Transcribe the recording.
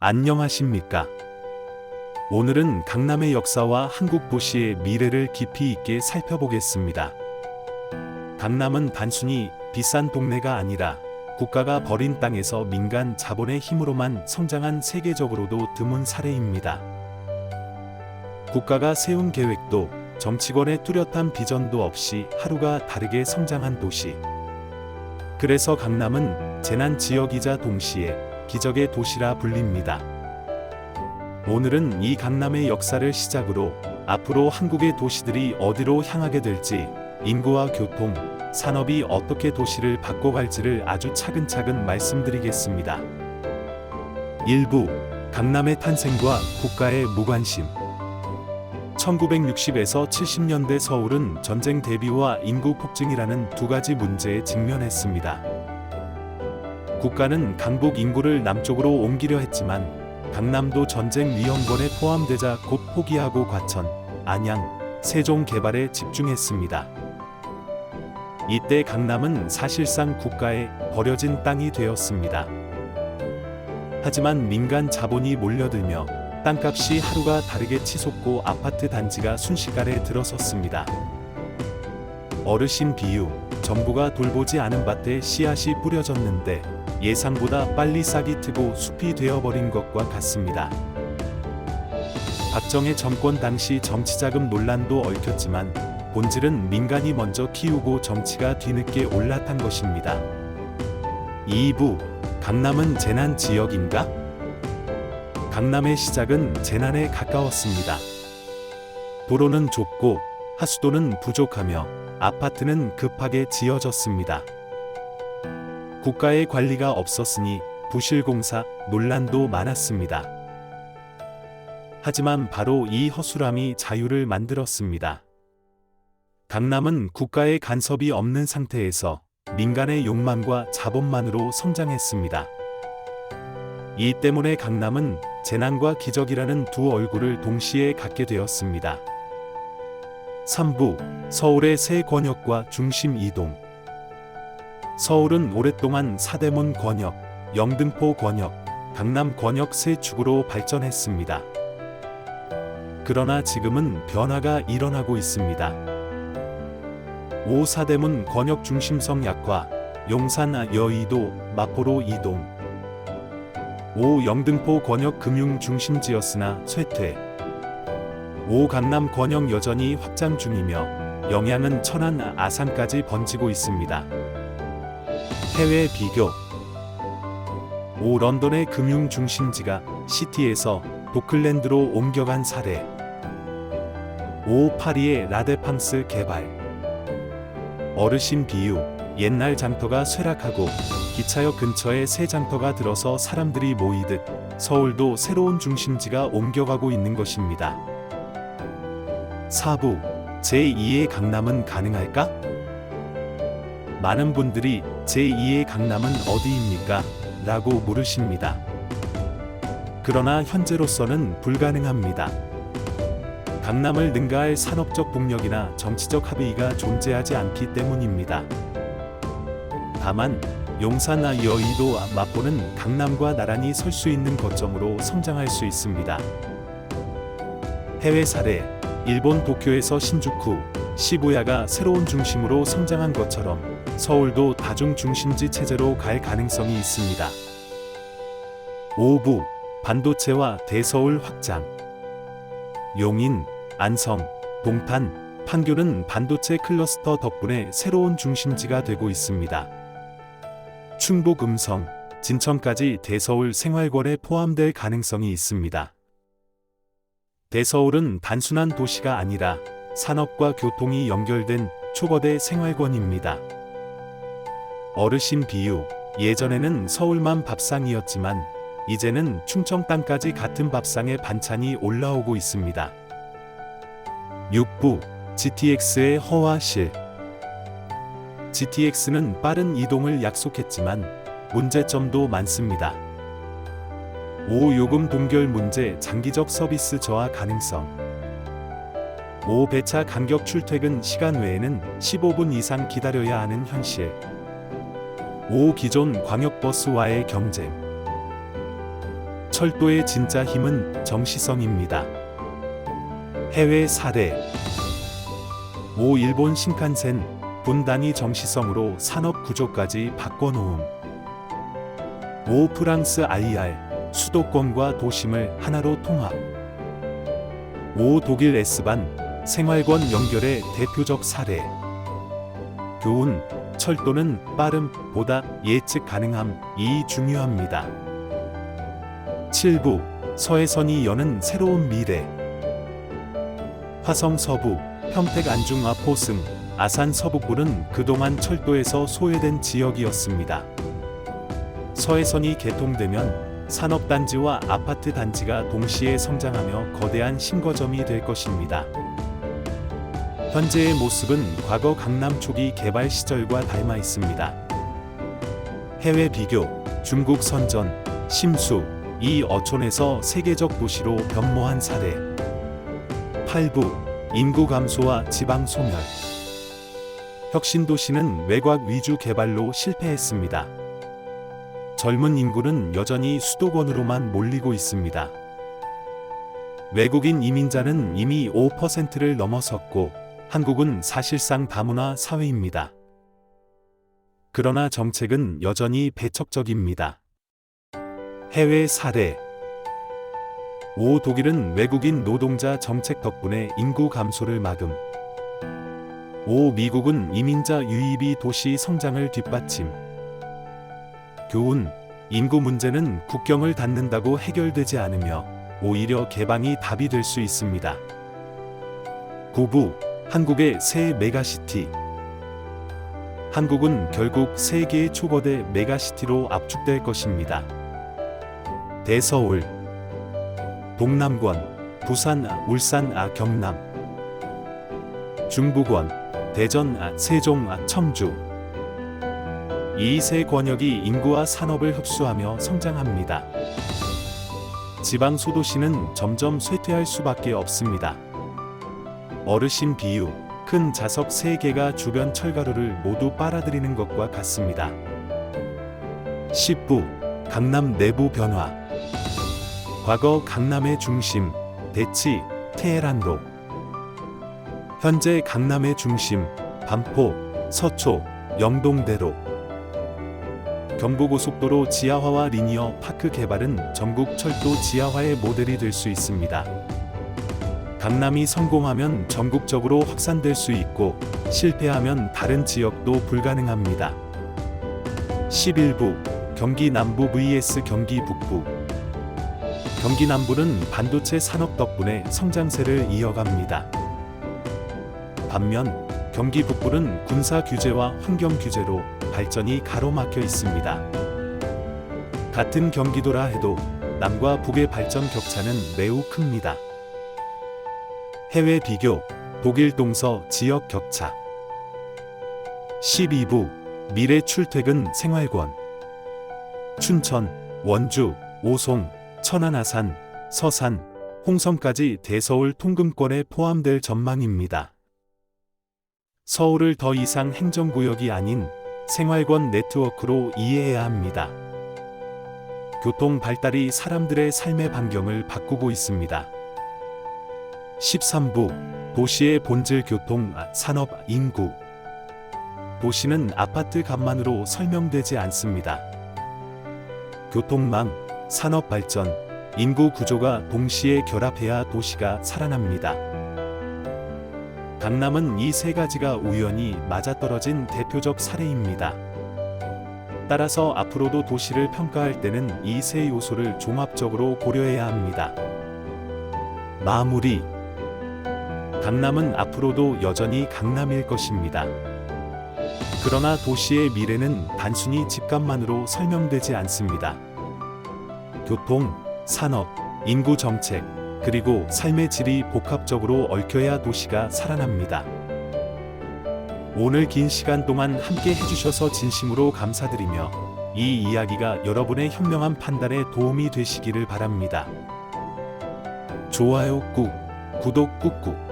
안녕하십니까? 오늘은 강남의 역사와 한국 도시의 미래를 깊이 있게 살펴보겠습니다. 강남은 단순히 비싼 동네가 아니라 국가가 버린 땅에서 민간 자본의 힘으로만 성장한 세계적으로도 드문 사례입니다. 국가가 세운 계획도 정치권의 뚜렷한 비전도 없이 하루가 다르게 성장한 도시. 그래서 강남은 재난 지역이자 동시에 기적의 도시라 불립니다. 오늘은 이 강남의 역사를 시작으로 앞으로 한국의 도시들이 어디로 향하게 될지, 인구와 교통, 산업이 어떻게 도시를 바꿔갈지를 아주 차근차근 말씀드리겠습니다. 일부 강남의 탄생과 국가의 무관심. 1960에서 70년대 서울은 전쟁 대비와 인구 폭증이라는 두 가지 문제에 직면했습니다. 국가는 강북 인구를 남쪽으로 옮기려 했지만 강남도 전쟁 위험권에 포함되자 곧 포기하고 과천, 안양, 세종 개발에 집중했습니다. 이때 강남은 사실상 국가에 버려진 땅이 되었습니다. 하지만 민간 자본이 몰려들며 땅값이 하루가 다르게 치솟고 아파트 단지가 순식간에 들어섰습니다. 어르신 비유, 정부가 돌보지 않은 밭에 씨앗이 뿌려졌는데 예상보다 빨리 싹이 트고 숲이 되어버린 것과 같습니다. 박정희 정권 당시 정치자금 논란도 얽혔지만 본질은 민간이 먼저 키우고 정치가 뒤늦게 올라탄 것입니다. 2부, 강남은 재난 지역인가? 강남의 시작은 재난에 가까웠습니다. 도로는 좁고 하수도는 부족하며 아파트는 급하게 지어졌습니다. 국가의 관리가 없었으니 부실공사 논란도 많았습니다. 하지만 바로 이 허술함이 자유를 만들었습니다. 강남은 국가의 간섭이 없는 상태에서 민간의 욕망과 자본만으로 성장했습니다. 이 때문에 강남은 재난과 기적이라는 두 얼굴을 동시에 갖게 되었습니다. 3부, 서울의 새 권역과 중심 이동. 서울은 오랫동안 사대문 권역, 영등포 권역, 강남 권역 세 축으로 발전했습니다. 그러나 지금은 변화가 일어나고 있습니다. 5. 사대문 권역 중심성 약화, 용산 여의도, 마포로 이동. 5. 영등포 권역 금융 중심지였으나 쇠퇴. 5. 강남 권역 여전히 확장 중이며 영향은 천안, 아산까지 번지고 있습니다. 해외 비교. 5. 런던의 금융 중심지가 시티에서 도클랜드로 옮겨간 사례. 5. 파리의 라데팡스 개발. 어르신 비유, 옛날 장터가 쇠락하고 기차역 근처에 새 장터가 들어서 사람들이 모이듯 서울도 새로운 중심지가 옮겨가고 있는 것입니다. 4부, 제2의 강남은 가능할까? 많은 분들이 제2의 강남은 어디입니까? 라고 물으십니다. 그러나 현재로서는 불가능합니다. 강남을 능가할 산업적 동력이나 정치적 합의가 존재하지 않기 때문입니다. 다만 용산, 여의도, 마포는 강남과 나란히 설 수 있는 거점으로 성장할 수 있습니다. 해외 사례, 일본 도쿄에서 신주쿠, 시부야가 새로운 중심으로 성장한 것처럼 서울도 다중 중심지 체제로 갈 가능성이 있습니다. 5부, 반도체와 대서울 확장. 용인, 안성, 동탄, 판교는 반도체 클러스터 덕분에 새로운 중심지가 되고 있습니다. 충북 음성, 진천까지 대서울 생활권에 포함될 가능성이 있습니다. 대서울은 단순한 도시가 아니라 산업과 교통이 연결된 초거대 생활권입니다. 어르신 비유, 예전에는 서울만 밥상이었지만 이제는 충청 땅까지 같은 밥상에 반찬이 올라오고 있습니다. 6부, GTX의 허와실. GTX는 빠른 이동을 약속했지만 문제점도 많습니다. 5. 요금 동결 문제, 장기적 서비스 저하 가능성. 5. 배차 간격 출퇴근 시간 외에는 15분 이상 기다려야 하는 현실. 5. 기존 광역버스와의 경쟁. 철도의 진짜 힘은 정시성입니다. 해외 사례 5. 일본 신칸센 분단위 정시성으로 산업 구조까지 바꿔놓음. 5. 프랑스 IR 수도권과 도심을 하나로 통합. 5. 독일 S반 생활권 연결의 대표적 사례. 교훈, 철도는 빠름보다 예측 가능함이 중요합니다. 7부 서해선이 여는 새로운 미래. 화성 서부, 평택 안중아 포승, 아산 서북부는 그동안 철도에서 소외된 지역이었습니다. 서해선이 개통되면 산업단지와 아파트 단지가 동시에 성장하며 거대한 신거점이 될 것입니다. 현재의 모습은 과거 강남 초기 개발 시절과 닮아 있습니다. 해외 비교, 중국 선전, 심수, 이 어촌에서 세계적 도시로 변모한 사례. 8부 인구 감소와 지방 소멸. 혁신 도시는 외곽 위주 개발로 실패했습니다. 젊은 인구는 여전히 수도권으로만 몰리고 있습니다. 외국인 이민자는 이미 5%를 넘어섰고 한국은 사실상 다문화 사회입니다. 그러나 정책은 여전히 배척적입니다. 해외 사례 5. 독일은 외국인 노동자 정책 덕분에 인구 감소를 막음. 5. 미국은 이민자 유입이 도시 성장을 뒷받침. 교훈, 인구 문제는 국경을 닫는다고 해결되지 않으며 오히려 개방이 답이 될 수 있습니다. 9부 한국의 새 메가시티. 한국은 결국 세계의 초거대 메가시티로 압축될 것입니다. 대서울, 동남권, 부산, 울산, 경남, 중부권, 대전, 세종, 청주. 이 세 권역이 인구와 산업을 흡수하며 성장합니다. 지방 소도시는 점점 쇠퇴할 수밖에 없습니다. 어르신 비유, 큰 자석 3개가 주변 철가루를 모두 빨아들이는 것과 같습니다. 10부 강남 내부 변화. 과거 강남의 중심, 대치, 테헤란로. 현재 강남의 중심, 반포, 서초, 영동대로. 경부고속도로 지하화와 리니어 파크 개발은 전국 철도 지하화의 모델이 될 수 있습니다. 강남이 성공하면 전국적으로 확산될 수 있고 실패하면 다른 지역도 불가능합니다. 11부 경기 남부 vs 경기 북부. 경기 남부는 반도체 산업 덕분에 성장세를 이어갑니다. 반면 경기 북부는 군사 규제와 환경 규제로 발전이 가로막혀 있습니다. 같은 경기도라 해도 남과 북의 발전 격차는 매우 큽니다. 해외 비교, 독일 동서 지역 격차. 12부 미래 출퇴근 생활권. 춘천, 원주, 오송, 천안 아산, 서산, 홍성까지 대서울 통근권에 포함될 전망입니다. 서울을 더 이상 행정구역이 아닌 생활권 네트워크로 이해해야 합니다. 교통 발달이 사람들의 삶의 반경을 바꾸고 있습니다. 13부 도시의 본질 교통, 산업, 인구. 도시는 아파트 값만으로 설명되지 않습니다. 교통망, 산업 발전, 인구 구조가 동시에 결합해야 도시가 살아납니다. 강남은 이 세 가지가 우연히 맞아떨어진 대표적 사례입니다. 따라서 앞으로도 도시를 평가할 때는 이 세 요소를 종합적으로 고려해야 합니다. 마무리. 강남은 앞으로도 여전히 강남일 것입니다. 그러나 도시의 미래는 단순히 집값만으로 설명되지 않습니다. 교통, 산업, 인구 정책, 그리고 삶의 질이 복합적으로 얽혀야 도시가 살아납니다. 오늘 긴 시간 동안 함께 해주셔서 진심으로 감사드리며 이 이야기가 여러분의 현명한 판단에 도움이 되시기를 바랍니다. 좋아요 꾹, 구독 꾹꾹.